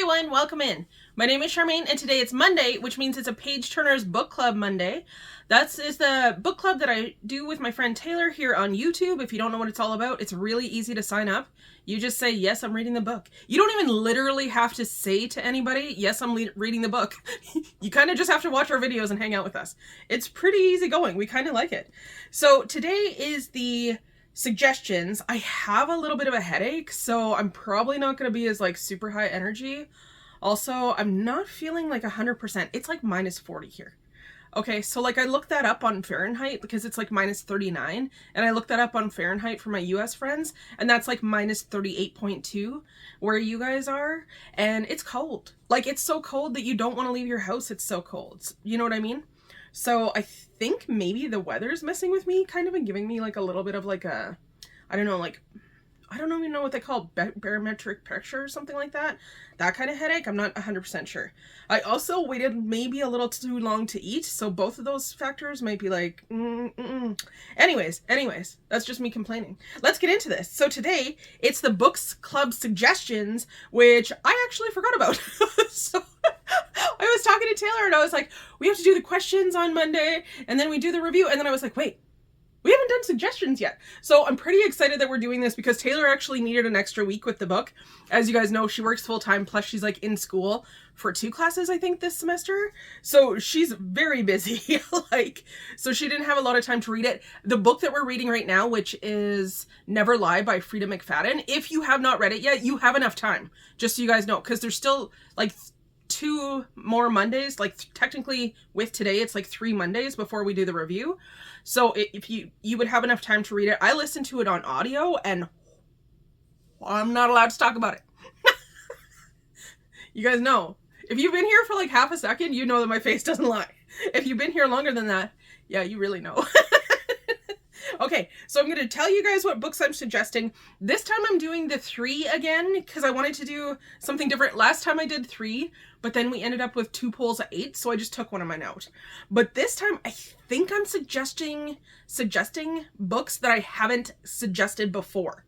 everyone, welcome in. My name is Charmaine and today it's Monday, which means it's a Page Turners Book Club Monday. That is the book club that I do with my friend Taylor here on YouTube. If you don't know what it's all about, it's really easy to sign up. You just say, yes, I'm reading the book. You don't even literally have to say to anybody, yes, I'm reading the book. You kind of just have to watch our videos and hang out with us. It's pretty easy going. We kind of like it. So today is the suggestions. I have a little bit of a headache, so I'm probably not going to be as like super high energy. Also, I'm not feeling like 100%. It's like minus 40 here. Okay, so like I looked that up on Fahrenheit because it's like minus 39, and I looked that up on Fahrenheit for my US friends, and that's like minus 38.2 where you guys are, and it's cold. Like it's so cold that you don't want to leave your house. It's so cold. You know what I mean? So I think maybe the weather's messing with me kind of and giving me like a little bit of like a, I don't know, like, I don't even know what they call barometric pressure or something like that. That kind of headache. I'm not 100% sure. I also waited maybe a little too long to eat. So both of those factors might be like, Anyways, that's just me complaining. Let's get into this. So today it's the Books Club suggestions, which I actually forgot about. So I was talking to Taylor and I was like, we have to do the questions on Monday and then we do the review. And then I was like, wait, we haven't done suggestions yet. So I'm pretty excited that we're doing this because Taylor actually needed an extra week with the book. As you guys know, she works full time, plus she's like in school for 2 classes, I think, this semester. So she's very busy. So she didn't have a lot of time to read it. The book that we're reading right now, which is Never Lie by Frida McFadden. If you have not read it yet, you have enough time, just so you guys know, because there's still like 2 more Mondays, like technically with today it's like 3 Mondays before we do the review. So if you would have enough time to read it. I listened to it on audio and I'm not allowed to talk about it. You guys know, if you've been here for like half a second, you know that my face doesn't lie. If you've been here longer than that, yeah, you really know. Okay, so I'm going to tell you guys what books I'm suggesting. This time I'm doing the 3 again because I wanted to do something different. Last time I did 3, but then we ended up with 2 polls of 8, so I just took one of mine out. But this time I think I'm suggesting books that I haven't suggested before.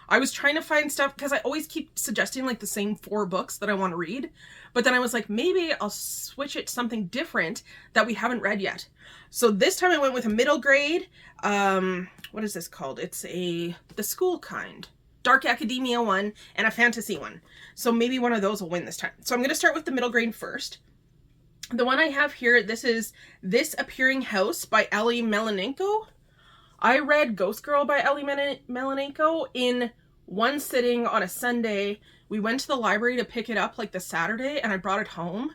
I was trying to find stuff because I always keep suggesting like the same 4 books that I want to read. But then I was like, maybe I'll switch it to something different that we haven't read yet. So this time I went with a middle grade. What is this called? It's the school kind. Dark academia one and a fantasy one. So maybe one of those will win this time. So I'm going to start with the middle grade first. The one I have here, this is This Appearing House by Ellie Melanenko. I read Ghost Girl by Ellie Melanenko in one sitting on a Sunday. We went to the library to pick it up like the Saturday and I brought it home.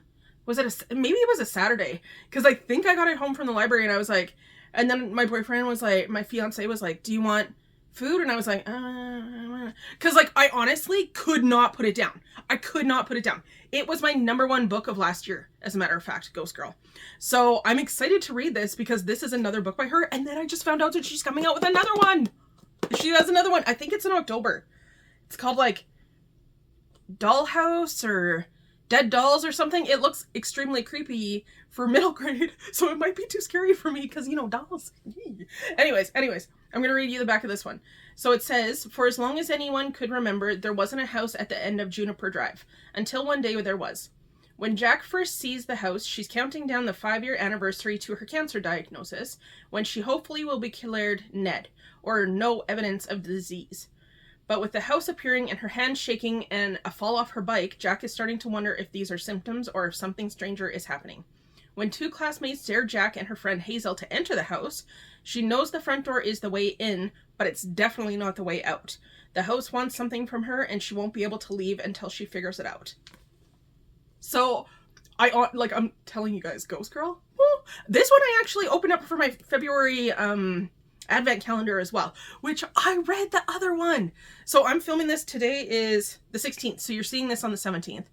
Maybe it was a Saturday because I think I got it home from the library and I was like, and then my boyfriend was like, my fiance was like, do you want food? And I was like, because like I honestly could not put it down. I could not put it down. It was my #1 book of last year, as a matter of fact, Ghost Girl. So I'm excited to read this because this is another book by her. And then I just found out that she's coming out with another one. She has another one. I think it's in October. It's called like Dollhouse or Dead Dolls or something. It looks extremely creepy for middle grade, so it might be too scary for me because, you know, dolls. Anyways, I'm going to read you the back of this one. So it says, for as long as anyone could remember, there wasn't a house at the end of Juniper Drive, until one day there was. When Jack first sees the house, she's counting down the 5-year anniversary to her cancer diagnosis, when she hopefully will be declared Ned, or no evidence of the disease. But with the house appearing and her hand shaking and a fall off her bike, Jack is starting to wonder if these are symptoms or if something stranger is happening. When 2 classmates dare Jack and her friend Hazel to enter the house, she knows the front door is the way in, but it's definitely not the way out. The house wants something from her and she won't be able to leave until she figures it out. So, I'm telling you guys, Ghost Girl. Woo. This one I actually opened up for my February, Advent calendar as well, which I read the other one. So I'm filming this, today is the 16th, so you're seeing this on the 17th.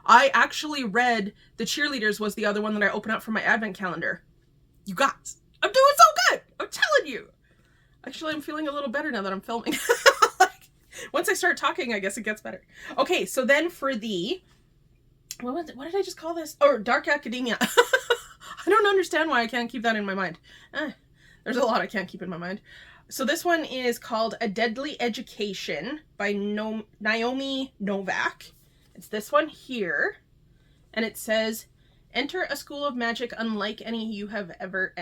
I actually read The Cheerleaders was the other one that I opened up for my Advent calendar. You guys, I'm doing so good! I'm telling you! Actually, I'm feeling a little better now that I'm filming. Once I start talking, I guess it gets better. Okay, so then for the, what did I just call this? Oh, Dark Academia. I don't understand why I can't keep that in my mind. There's a lot I can't keep in my mind. So this one is called A Deadly Education by Naomi Novak. It's this one here. And it says, enter a school of magic unlike any you have ever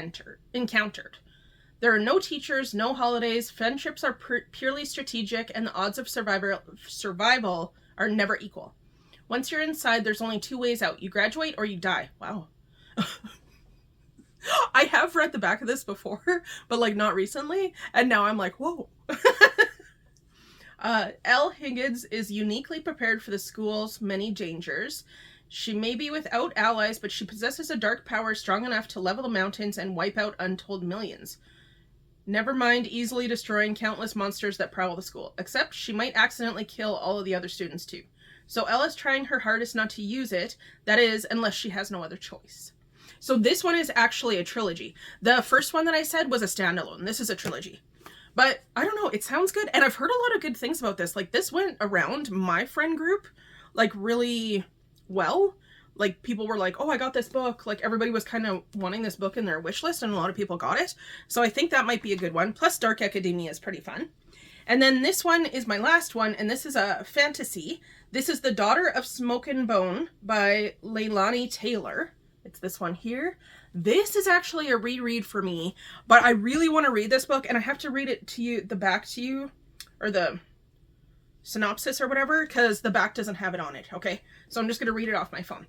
encountered. There are no teachers, no holidays, friendships are purely strategic, and the odds of survival are never equal. Once you're inside, there's only 2 ways out. You graduate or you die. Wow. I have read the back of this before, but like not recently, and now I'm like, whoa. Elle Higgins is uniquely prepared for the school's many dangers. She may be without allies, but she possesses a dark power strong enough to level the mountains and wipe out untold millions. Never mind easily destroying countless monsters that prowl the school, except she might accidentally kill all of the other students too. So Elle is trying her hardest not to use it, that is, unless she has no other choice. So this one is actually a trilogy. The first one that I said was a standalone. This is a trilogy. But I don't know, it sounds good. And I've heard a lot of good things about this. Like this went around my friend group like really well. Like people were like, oh, I got this book. Like everybody was kind of wanting this book in their wish list and a lot of people got it. So I think that might be a good one. Plus Dark Academia is pretty fun. And then this one is my last one, and this is a fantasy. This is The Daughter of Smoke and Bone by Leilani Taylor. It's this one here. This is actually a reread for me, but I really want to read this book, and I have to read it to you, the back to you, or the synopsis or whatever, because the back doesn't have it on it, okay? So I'm just going to read it off my phone.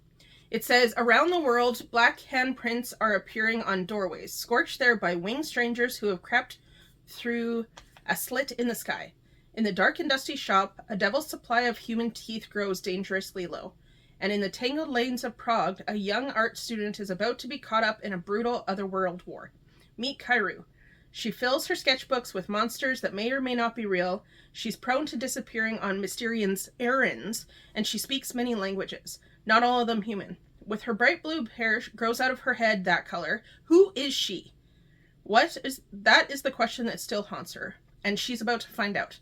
It says, around the world, black handprints are appearing on doorways, scorched there by winged strangers who have crept through a slit in the sky. In the dark and dusty shop, a devil's supply of human teeth grows dangerously low. And in the tangled lanes of Prague, a young art student is about to be caught up in a brutal otherworld war. Meet Kairu. She fills her sketchbooks with monsters that may or may not be real. She's prone to disappearing on mysterious errands, and she speaks many languages, not all of them human. With her bright blue hair grows out of her head that color. Who is she? That is the question that still haunts her, and she's about to find out.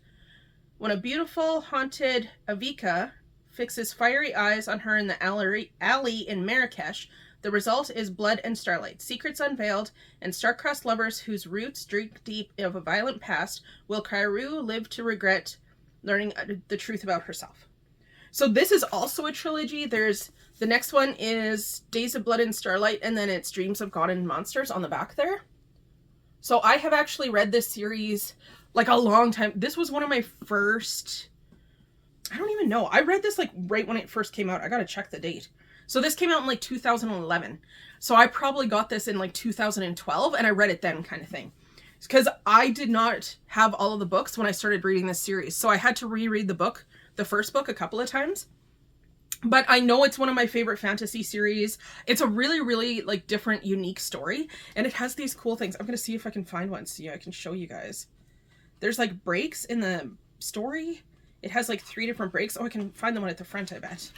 When a beautiful, haunted Avika fixes fiery eyes on her in the alley in Marrakesh, the result is blood and starlight, secrets unveiled, and star-crossed lovers whose roots drink deep of a violent past. Will Kairu live to regret learning the truth about herself? So this is also a trilogy. The next one is Days of Blood and Starlight, and then it's Dreams of God and Monsters on the back there. So I have actually read this series like a long time. This was one of my first, I don't even know. I read this like right when it first came out. I gotta check the date. So this came out in like 2011. So I probably got this in like 2012 and I read it then, kind of thing. Because I did not have all of the books when I started reading this series. So I had to reread the first book a couple of times. But I know it's one of my favorite fantasy series. It's a really, really like different, unique story. And it has these cool things. I'm going to see if I can find one so I can show you guys. There's like breaks in the story. It has like 3 different breaks. Oh, I can find the one at the front, I bet.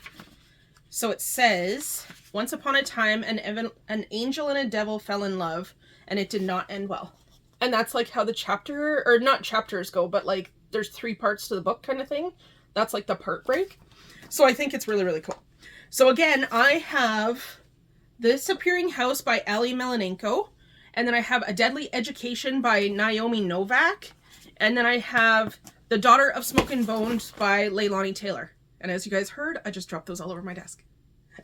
So it says, once upon a time, an angel and a devil fell in love, and it did not end well. And that's like how the chapter, or not chapters go, but like there's 3 parts to the book kind of thing. That's like the part break. So I think it's really, really cool. So again, I have This Appearing House by Ali Melanenko. And then I have A Deadly Education by Naomi Novak. And then I have The Daughter of Smoke and Bones by Leilani Taylor. And as you guys heard, I just dropped those all over my desk.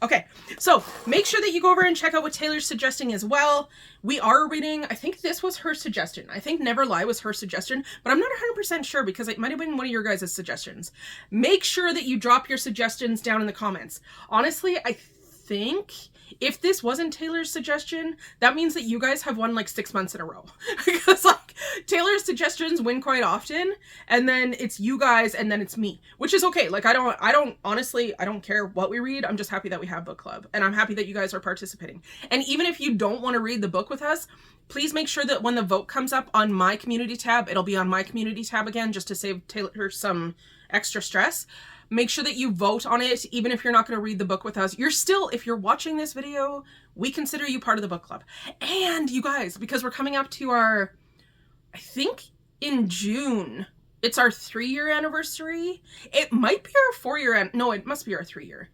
Okay, so make sure that you go over and check out what Taylor's suggesting as well. We are reading, I think this was her suggestion. I think Never Lie was her suggestion, but I'm not 100% sure because it might have been one of your guys' suggestions. Make sure that you drop your suggestions down in the comments. Honestly, I think if this wasn't Taylor's suggestion, that means that you guys have won like 6 months in a row. Because like Taylor's suggestions win quite often, and then it's you guys and then it's me, which is okay. Like I don't honestly, I don't care what we read. I'm just happy that we have book club, and I'm happy that you guys are participating. And even if you don't want to read the book with us, please make sure that when the vote comes up on my community tab, it'll be on my community tab again, just to save Taylor some extra stress. Make sure that you vote on it, even if you're not going to read the book with us. You're still, if you're watching this video, we consider you part of the book club. And you guys, because we're coming up to our, I think in June, it's our 3-year anniversary. It might be our 4-year, no, it must be our 3-year.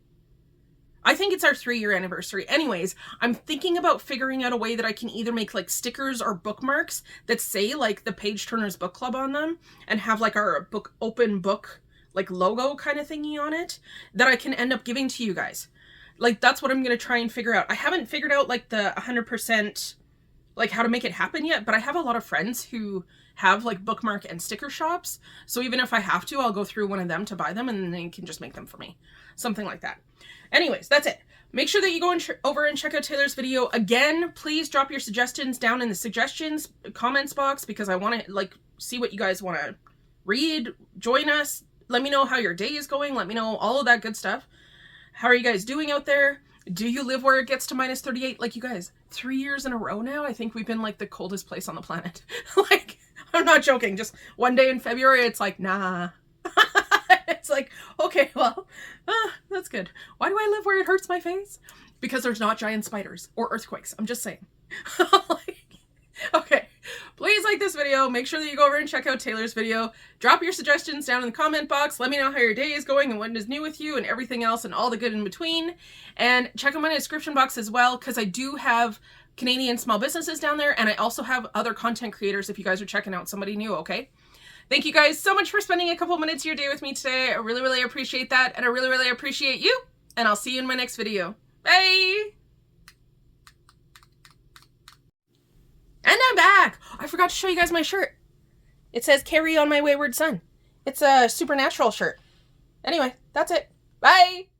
I think it's our 3-year anniversary. Anyways, I'm thinking about figuring out a way that I can either make like stickers or bookmarks that say like the Page Turners Book Club on them and have like our open book like logo kind of thingy on it that I can end up giving to you guys. Like, that's what I'm going to try and figure out. I haven't figured out like the 100% like how to make it happen yet, but I have a lot of friends who have like bookmark and sticker shops. So even if I have to, I'll go through one of them to buy them and then they can just make them for me. Something like that. Anyways, that's it. Make sure that you go over and check out Taylor's video. Again, please drop your suggestions down in the suggestions comments box because I want to like see what you guys want to read. Join us. Let me know how your day is going. Let me know all of that good stuff. How are you guys doing out there? Do you live where it gets to minus 38 like you guys? 3 years in a row now, I think we've been like the coldest place on the planet. Like, I'm not joking. Just one day in February, it's like, nah. It's like, okay, well, that's good. Why do I live where it hurts my face? Because there's not giant spiders or earthquakes. I'm just saying. Okay, please like this video. Make sure that you go over and check out Taylor's video. Drop your suggestions down in the comment box. Let me know how your day is going and what is new with you and everything else and all the good in between. And check out my description box as well, because I do have Canadian small businesses down there, and I also have other content creators if you guys are checking out somebody new, okay? Thank you guys so much for spending a couple minutes of your day with me today. I really, really appreciate that, and I really, really appreciate you, and I'll see you in my next video. Bye! And I'm back! I forgot to show you guys my shirt. It says, "Carry on my wayward son." It's a Supernatural shirt. Anyway, that's it. Bye!